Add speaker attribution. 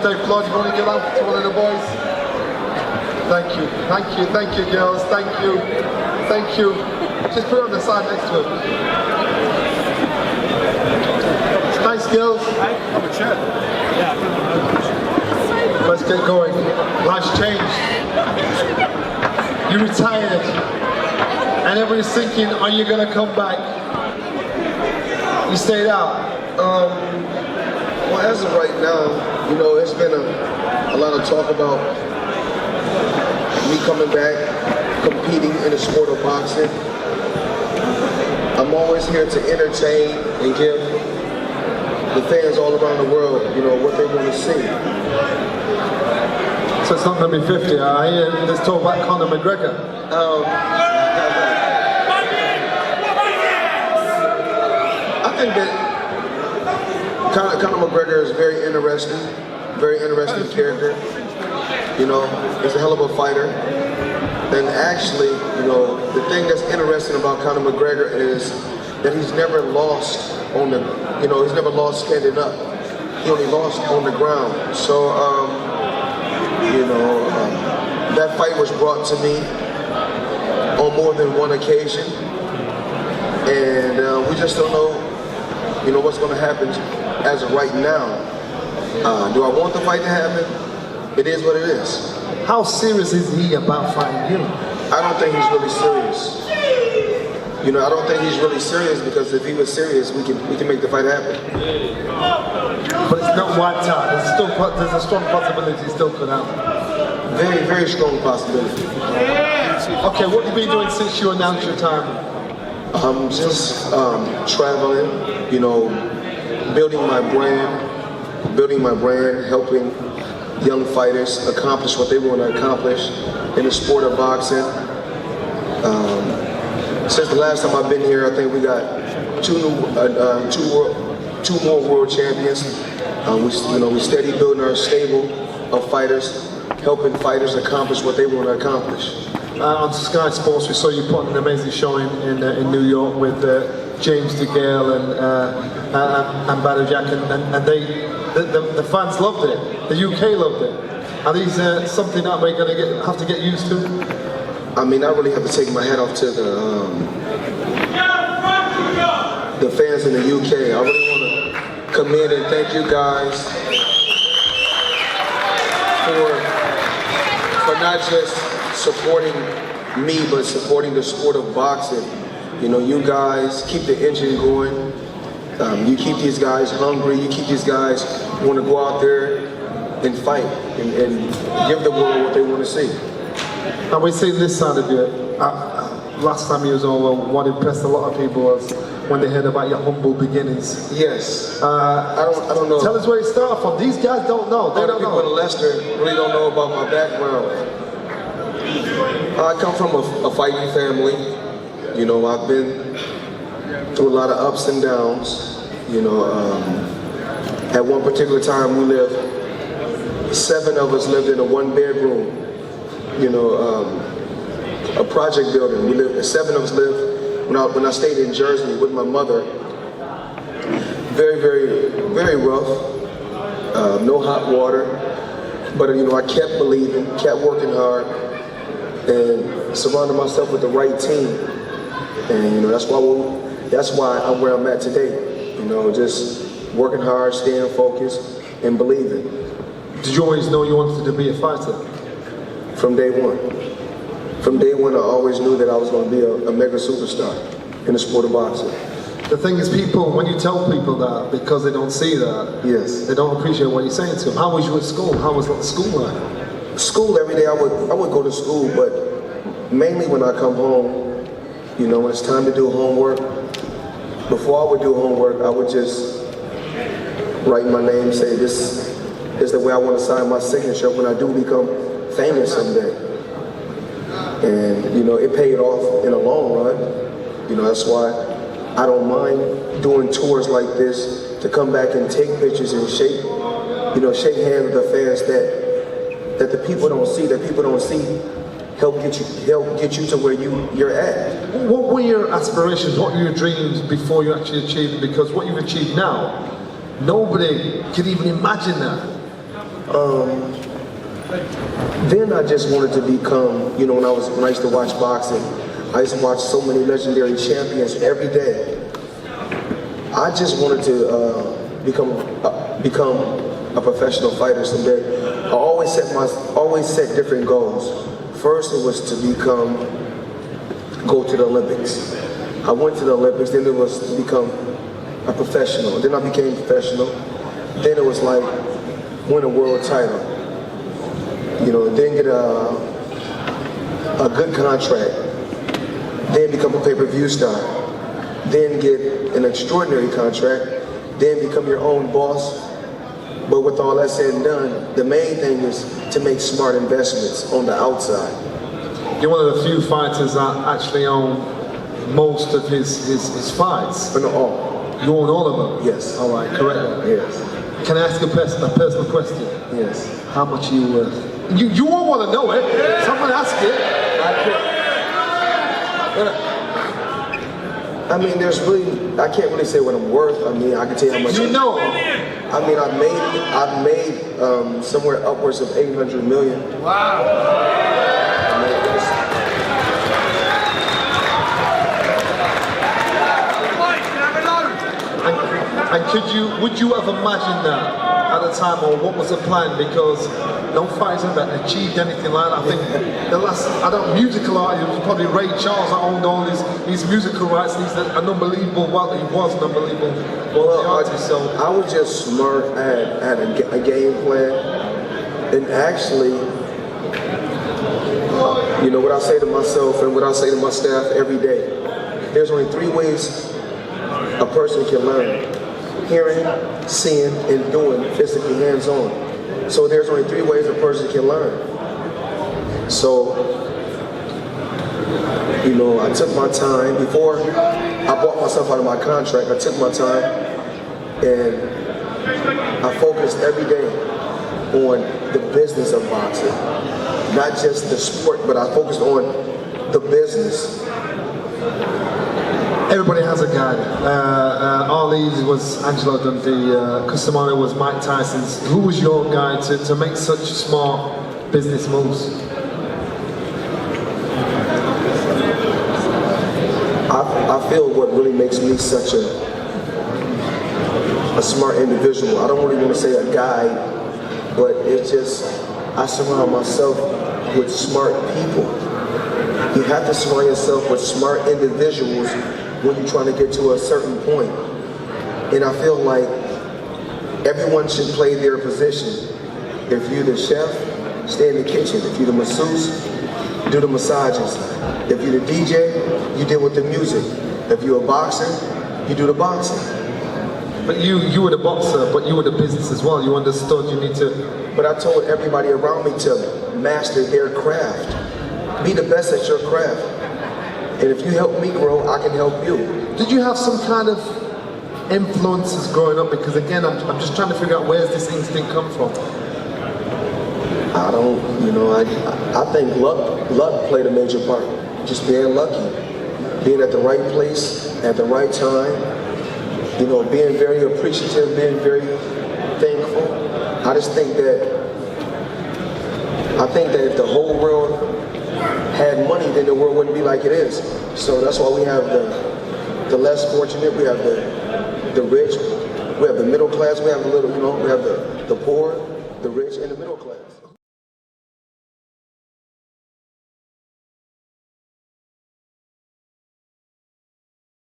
Speaker 1: birthday, Floyd. You want to give out to one of the boys? Thank you, thank you, thank you, girls. Thank you, thank you. Just put it on the side next to it. Nice, girls.
Speaker 2: I'm a chat.
Speaker 1: Let's get going. Life's changed. You retired, and everybody's thinking, are you going to come back? You stayed out.
Speaker 3: Well, as of right now, you know, it's been a lot of talk about me coming back, competing in the sport of boxing. I'm always here to entertain and give the fans all around the world, you know, what they want to see.
Speaker 1: So it's not going to be 50, I hear there's talk about Conor McGregor.
Speaker 3: I think that Conor McGregor is very interesting character. You know, he's a hell of a fighter. And actually, you know, the thing that's interesting about Conor McGregor is that he's never lost on the, you know, he's never lost standing up. He only lost on the ground. So, you know, that fight was brought to me on more than one occasion. And we just don't know, you know, what's going to happen as of right now. Do I want the fight to happen? It is what it is.
Speaker 1: How serious is he about fighting you?
Speaker 3: I don't think he's really serious. You know, I don't think he's really serious, because if he was serious, we can make the fight happen.
Speaker 1: But it's not wiped out. There's a strong possibility it still could happen.
Speaker 3: Very, very strong possibility.
Speaker 1: Okay, what have you been doing since you announced your time?
Speaker 3: Just traveling, you know, building my brand, helping young fighters accomplish what they want to accomplish in the sport of boxing. Since the last time I've been here, I think we got two more world champions. We steady building our stable of fighters, helping fighters accomplish what they want to accomplish.
Speaker 1: On Sky Sports, we saw you put an amazing showing in New York with James DeGale and Badou Jack, and the fans loved it. The UK loved it. Are these something that we're going to have to get used to?
Speaker 3: I mean, I really have to take my hat off to the fans in the UK. I really want to commend and thank you guys for not just supporting me, but supporting the sport of boxing. You know, you guys keep the engine going. You keep these guys hungry. You keep these guys want to go out there and fight and give the world what they want to see.
Speaker 1: And we've seen this side of you. Last time you was over, what impressed a lot of people was when they heard about your humble beginnings.
Speaker 3: Yes. I don't know.
Speaker 1: Tell us where you started from. These guys don't know. They don't know.
Speaker 3: People in Leicester really don't know about my background. I come from a fighting family. You know, I've been through a lot of ups and downs. You know, at one particular time we lived, 7 of us lived in a 1-bedroom. You know, a project building. 7 of us lived when I stayed in Jersey with my mother. Very, very, very rough. No hot water. But you know, I kept believing, kept working hard, and surrounded myself with the right team. And you know, that's why I'm where I'm at today. You know, just working hard, staying focused, and believing.
Speaker 1: Did you always know you wanted to be a fighter?
Speaker 3: From day one. From day one, I always knew that I was going to be a mega superstar in the sport of boxing.
Speaker 1: The thing is, people, when you tell people that, because they don't see that,
Speaker 3: yes,
Speaker 1: they don't appreciate what you're saying to them. How was you at school? How was school like?
Speaker 3: School, every day I would go to school, but mainly when I come home, you know, when it's time to do homework, before I would do homework, I would just write my name, say this is the way I want to sign my signature when I do become famous someday. And you know, it paid off in the long run. You know, that's why I don't mind doing tours like this, to come back and take pictures and shake hands with the fans that the people don't see, help get you to where you're at.
Speaker 1: What were your aspirations? What were your dreams before you actually achieved it? Because what you've achieved now, nobody can even imagine that.
Speaker 3: Then I just wanted to become, you know, when I used to watch boxing, I used to watch so many legendary champions every day. I just wanted to become a professional fighter someday. I always set different goals. First, it was to go to the Olympics. I went to the Olympics. Then it was to become a professional. Then I became professional. Then it was like win a world title. You know, then get a good contract. Then become a pay-per-view star. Then get an extraordinary contract. Then become your own boss. But with all that said and done, the main thing is to make smart investments on the outside.
Speaker 1: You're one of the few fighters that actually own most of his fights.
Speaker 3: But not all.
Speaker 1: You own all of them?
Speaker 3: Yes.
Speaker 1: All right, correct.
Speaker 3: Yes.
Speaker 1: Can I ask a personal question?
Speaker 3: Yes.
Speaker 1: How much are you worth? You won't want to know it. Someone ask it.
Speaker 3: I mean, I can't really say what I'm worth. I mean, I can tell you how much.
Speaker 1: You know.
Speaker 3: I mean, I've made somewhere upwards of 800 million.
Speaker 1: Wow. And would you have imagined that at the time, or what was the plan? Because no fighters ever achieved anything like that. I think the last, musical artist, it was probably Ray Charles that owned all his musical rights. He's an unbelievable, he was an unbelievable artist. So
Speaker 3: I was just smart. I had a game plan, and actually, you know what I say to myself and what I say to my staff every day. There's only 3 ways a person can learn: hearing, seeing, and doing, physically hands-on. So there's only 3 ways a person can learn. So, you know, I took my time. Before I bought myself out of my contract, I took my time and I focused every day on the business of boxing. Not just the sport, but I focused on the business.
Speaker 1: Everybody has a guy. Ali's was Angelo Dundee, Customano was Mike Tyson's. Who was your guy to make such smart business moves?
Speaker 3: I feel what really makes me such a smart individual. I don't really want to say a guide, but it's just, I surround myself with smart people. You have to surround yourself with smart individuals when you're trying to get to a certain point. And I feel like everyone should play their position. If you're the chef, stay in the kitchen. If you're the masseuse, do the massages. If you're the DJ, you deal with the music. If you're a boxer, you do the boxing.
Speaker 1: But you were the boxer, but you were the business as well. You understood you need to...
Speaker 3: But I told everybody around me to master their craft. Be the best at your craft. And if you help me grow, I can help you.
Speaker 1: Did you have some kind of influences growing up? Because again, I'm just trying to figure out where's this instinct come from.
Speaker 3: I don't, you know, I think luck played a major part. Just being lucky. Being at the right place, at the right time. You know, being very appreciative, being very thankful. I just think that, if the whole world had money, then the world wouldn't be like it is. So that's why we have the less fortunate, we have the rich, we have the middle class, we have the little, you know, we have the poor, the rich, and the middle class.